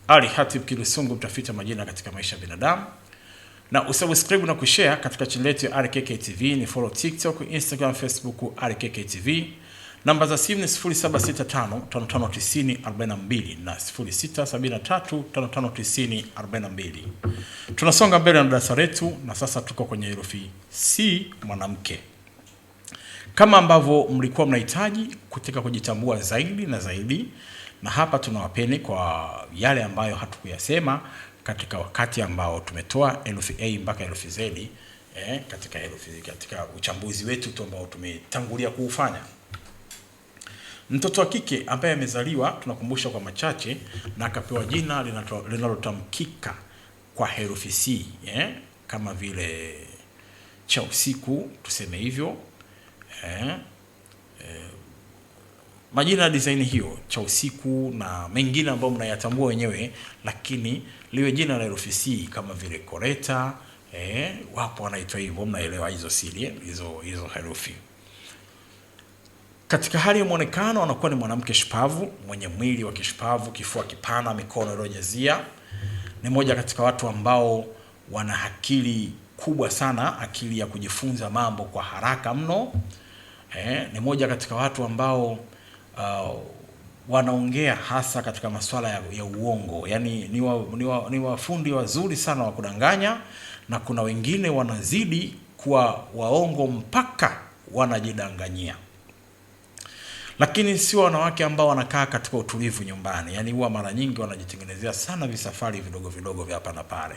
Ali Hatib Kilusungu, mtafiti majina katika maisha ya binadamu. Na usubscribe na kushare katika channel yetu ya RKK TV, ni follow TikTok, Instagram, Facebook RKK TV. Namba za simu ni 0765559042 na 0673559042. Tunasonga mbele na darasa letu na sasa tuko kwenye herufi C, mwanamke. Kama ambavyo mlikuwa mnahitaji kutaka kujitambua zaidi na zaidi, na hapa tunawapeni kwa yale ambayo hatukuyasema katika wakati ambao tumetoa herufi A mpaka herufi Z katika uchambuzi wetu tu ambao tumetangulia kuufanya. Mtoto wa kike ambaye amezaliwa, tunakumbusha kwa machache, na akapewa jina linalotamkika kwa herufi C, kama vile cha usiku, tuseme hivyo. Majina ya design hiyo, cha usiku na mengine ambayo mnayatambua wenyewe, lakini liwe jina la herufi C, kama vile Koreta, wapo wanaitwa hivyo, mnaelewa hizo siri, hizo herufi. Katika hali ya muonekano anakuwa ni mwanamke shupavu, mwenye mwili wa kishupavu, kifua kipana, mikono iliyojazia. Ni moja katika watu ambao wana akili kubwa sana, akili ya kujifunza mambo kwa haraka mno. Ni moja katika watu ambao wanaongea hasa katika masuala ya uongo. Yani ni wafundi wazuri sana wa kudanganya, na kuna wengine wanazidi kuwa waongo mpaka wanajidanganyia. Lakini sio wanawake ambao wanakaa katika utulivu nyumbani. Yani huwa mara nyingi wanajitengenezea sana visafari vidogo vidogo vya hapa na pale.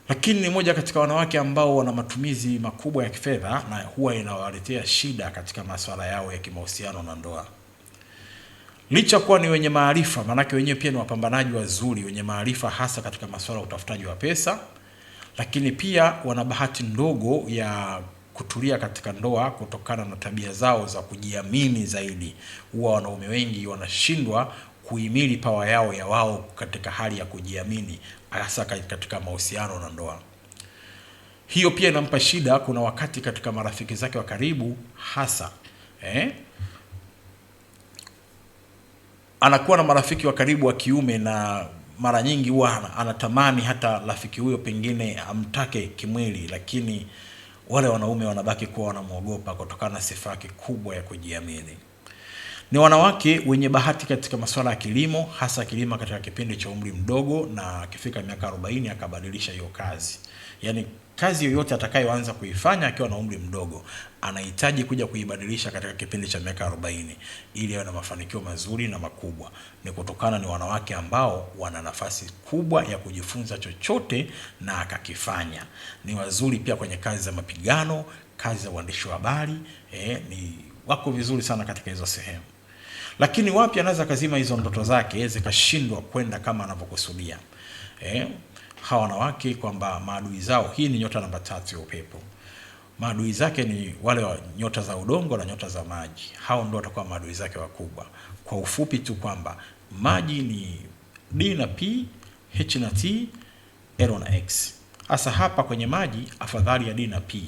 Lakini ni moja katika wanawake ambao wana matumizi makubwa ya kifedha, na huwa inawaletea shida katika masuala yao ya kimahusiano na ndoa. Licha kuwa ni wenye maarifa, manake wenyewe pia ni wapambanaji wazuri, wenye maarifa hasa katika masuala ya utafutaji wa pesa, lakini pia wana bahati ndogo ya kutulia katika ndoa kutokana na tabia zao za kujiamini zaidi. Huwa wanaume wengi wanashindwa kuhimili pawa yao ya wao katika hali ya kujiamini, hasa katika mahusiano na ndoa. Hiyo pia inampa shida. Kuna wakati katika marafiki zake wa karibu hasa anakuwa na marafiki wa karibu wa kiume, na mara nyingi huwa anatamani hata rafiki huyo pengine amtake kimwili, lakini wale wanaume wanabaki kuwa wanamuogopa kutokana na sifa yake kubwa ya kujiamini. Ni wanawake wenye bahati katika masuala ya kilimo, hasa kilimo katika kipindi cha umri mdogo, na akifika miaka 40 akabadilisha hiyo kazi. Yani kazi yoyote atakayoanza kuifanya akiwa na umri mdogo, anahitaji kuja kuibadilisha katika kipindi cha miaka 40 ili awe na mafanikio mazuri na makubwa. Ni kutokana ni wanawake ambao wana nafasi kubwa ya kujifunza chochote na akakifanya. Ni wazuri pia kwenye kazi za mapigano, kazi za uandishi wa habari, ni wako vizuri sana katika hizo sehemu. Lakini wapi anaweza kazima hizo ndoto zake zikashindwa kwenda kama anavyokusudia? Hawa wanawake kwamba maadui zao, hii ni nyota namba 3 ya upepo. Maadui zake ni wale wa nyota za udongo na nyota za maji. Hao ndio watakuwa maadui zake wakubwa. Kwa ufupi tu kwamba maji ni D na P, H na T, L na X. Hasa hapa kwenye maji afadhali ya D na P.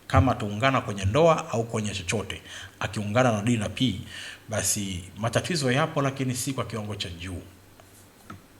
Kama tuungana kwenye ndoa au kwenye chochote, akiungana na D na P, basi matatizo yapo, lakini si kwa kiwango cha juu.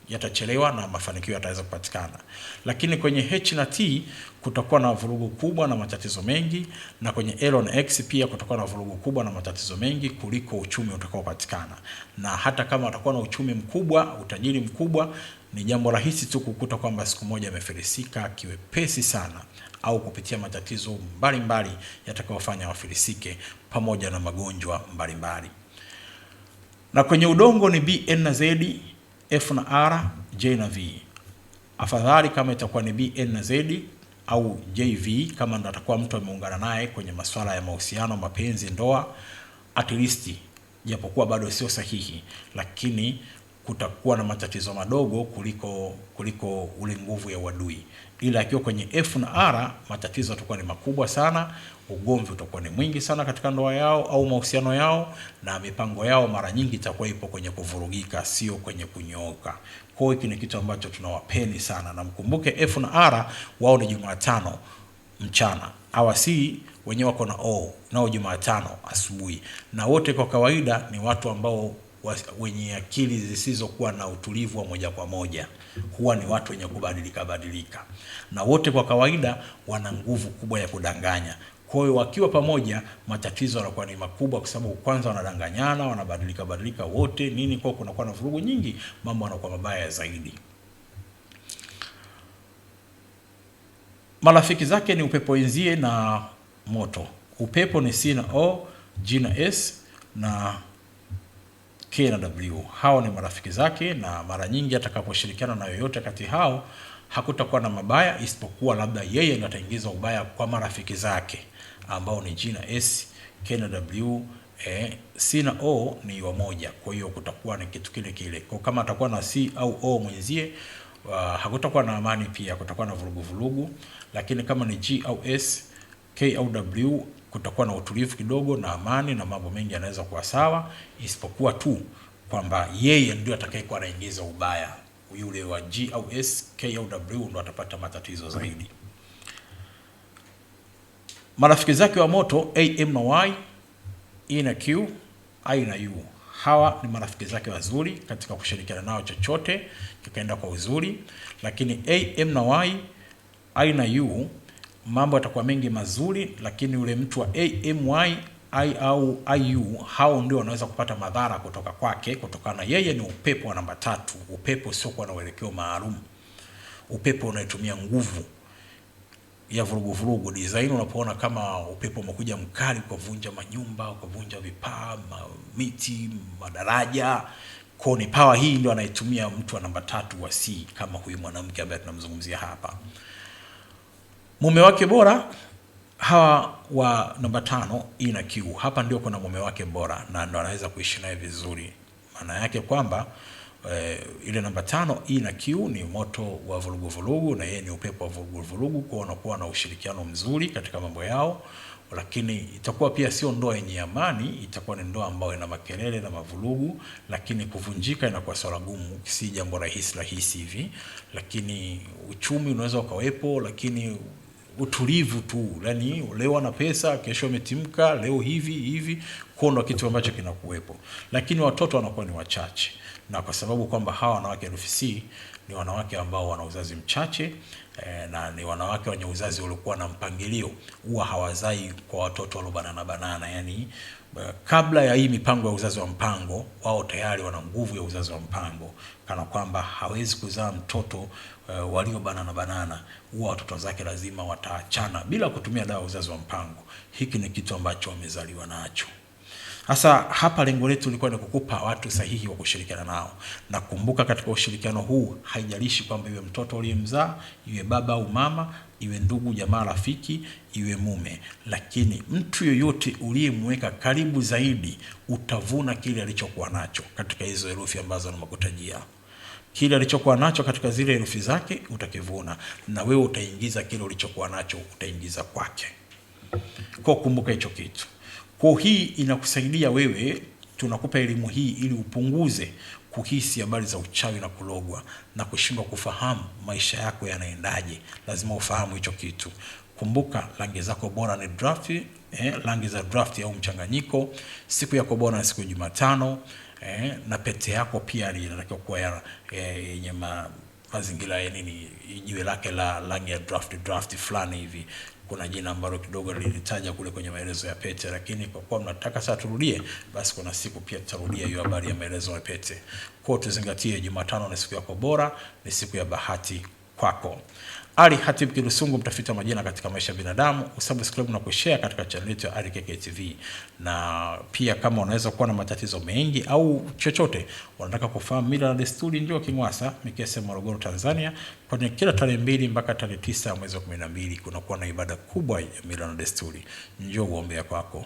Yatachelewa na mafanikio yataweza kupatikana. Lakini kwenye H na T kutakuwa na vurugu kubwa na matatizo mengi, na kwenye L na X pia kutakuwa na vurugu kubwa na matatizo mengi kuliko uchumi utakaopatikana. Na hata kama atakuwa na uchumi mkubwa, utajiri mkubwa, ni jambo rahisi tu kukuta kwamba siku moja amefilisika kiwepesi sana, au kupitia matatizo mbalimbali yatakayofanya wafilisike, pamoja na magonjwa mbalimbali. Na kwenye udongo ni B, N na Z, F na R, J na V. Afadhali kama itakuwa ni B, N na Z au JV, kama ndo atakuwa mtu ameungana naye kwenye masuala ya mahusiano, mapenzi, ndoa, at least, japokuwa bado sio sahihi, lakini kutakuwa na matatizo madogo kuliko ule nguvu ya uadui. Ila akiwa kwenye F na R, matatizo yatakuwa ni makubwa sana, ugomvi utakuwa ni mwingi sana katika ndoa yao au mahusiano yao, na mipango yao mara nyingi itakuwa ipo kwenye kuvurugika, sio kwenye kunyooka. Kwa hiyo hiki ni kitu ambacho tunawapeni sana, na mkumbuke F na R wao ni Jumatano mchana. Hawa C wenyewe wako na O nao Jumatano asubuhi, na wote kwa kawaida ni watu ambao wenye akili zisizokuwa na utulivu wa moja kwa moja, huwa ni watu wenye kubadilika, na wote kwa kawaida wana nguvu kubwa ya kudanganya. Kwa hiyo wakiwa pamoja matatizo yanakuwa ni makubwa, kwa sababu kwanza wanadanganyana, wanabadilika wote nini, kwa kunakuwa na vurugu nyingi, mambo yanakuwa mabaya zaidi. Marafiki zake ni upepo wenzie na moto. Upepo ni C na O, G na S na K na W. Hao ni marafiki zake, na mara nyingi atakaposhirikiana na yoyote kati hao hakutakuwa na mabaya, isipokuwa labda yeye ndiye ataingiza ubaya kwa marafiki zake ambao ni G na S, K na W, C na O ni wamoja. Kwa hiyo kutakuwa ni kitu kile kile. Kwa kama atakuwa na C au O mwenzie, hakutakuwa na amani, pia kutakuwa na vurugu. Lakini kama ni G au S, K au W, kutakuwa na utulivu kidogo na amani, na mambo mengi yanaweza kuwa sawa, isipokuwa tu kwamba yeye ndio atakayekuwa anaingiza ubaya. Yule wa G au S, K au W ndio atapata matatizo zaidi. Marafiki zake wa moto A, M na Y, E na Q, I na U. Hawa ni marafiki zake wazuri, katika kushirikiana nao chochote kikaenda kwa uzuri. Lakini A, M na Y, I na U, mambo yatakuwa mengi mazuri, lakini yule mtu wa A, M, Y, I au IU, hao ndio wanaweza kupata madhara kutoka kwake, kutokana na yeye ni upepo wa namba 3. Upepo sio kwa na uelekeo maalum, upepo unatumia nguvu ya vurugu. Design unapoona kama upepo umekuja mkali kuvunja manyumba, kuvunja vipaa, miti, madaraja, koni, power hii ndio anaitumia mtu wa namba 3 wa C, kama huyu mwanamke ambaye tunamzungumzia hapa. Mume wake bora, hawa wa namba 5 E na Q, hapa ndio kuna mume wake bora na ndio anaweza kuishi naye vizuri. Maana yake kwamba ile namba 5 E na Q ni moto wa vurugu, na yeye ni upepo wa vurugu, kwa wanakuwa na ushirikiano mzuri katika mambo yao. Lakini itakuwa pia sio ndoa yenye amani, itakuwa ni ndoa ambayo ina makelele na mavurugu, lakini kuvunjika inakuwa swala gumu, si jambo rahisi hivi. Lakini uchumi unaweza ukawepo, lakini utulivu tu, yani leo ana pesa, kesho ametimka, leo hivi, kwa ndo kitu ambacho kinakuwepo. Lakini watoto wanakuwa ni wachache, na kwa sababu kwamba hawa wanawake NFC ni wanawake ambao wana uzazi mchache, na ni wanawake wenye uzazi uliokuwa na mpangilio, huwa hawazai kwa watoto waliobanana, yani kabla ya hii mipango ya uzazi wa mpango, wao tayari wana nguvu ya uzazi wa mpango, kana kwamba hawezi kuzaa mtoto waliobanana. Huwa watoto zake lazima wataachana bila kutumia dawa uzazi wa mpango. Hiki ni kitu ambacho wamezaliwa nacho. Sasa hapa lengo letu lilikuwa ni kukupa watu sahihi wa kushirikiana nao. Na kumbuka, katika ushirikiano huu haijalishi kwamba iwe mtoto uliyemzaa, iwe baba au mama, iwe ndugu, jamaa, rafiki, iwe mume, lakini mtu yoyote uliyemweka karibu zaidi, utavuna kile alichokuwa nacho katika hizo herufi ambazo nimekutajia. Kile alichokuwa nacho katika zile herufi zake utakivuna, na wewe utaingiza kile ulichokuwa nacho, utaingiza kwake. Kwa kumbuka hicho kitu. Kwa hii inakusaidia wewe, tunakupa elimu hii ili upunguze kuhisi habari za uchawi na kulogwa na kushindwa kufahamu maisha yako yanaendaje. Lazima ufahamu hicho kitu. Kumbuka, rangi zako bora ni draft, rangi za draft au mchanganyiko. Siku yako bora ni siku ya Jumatano, na pete yako pia inatakiwa kuwa yenye mazingira ya nini, jiwe lake la rangi ya draft fulani hivi. Kuna jina ambalo kidogo lilitaja kule kwenye maelezo ya pete, lakini kwa kuwa mnataka sasa turudie, basi kuna siku pia tutarudia hiyo habari ya maelezo ya pete. Kwa tuzingatie, Jumatano ni siku yako bora, ni siku ya bahati kwako. Ali Hatib Kilusungu, mtafiti wa majina katika maisha ya binadamu. Usubscribe na kushare katika channel yetu ya Ali KK TV. Na pia kama unaweza kuwa na matatizo mengi au chochote unataka kufahamu mila na desturi, njoo Kimwasa Mikese, Morogoro, Tanzania, kwani kila tarehe 2 mpaka tarehe 9 mwezi wa 12 kunakuwa na ibada kubwa ya mila na desturi. Njoo uombea kwako.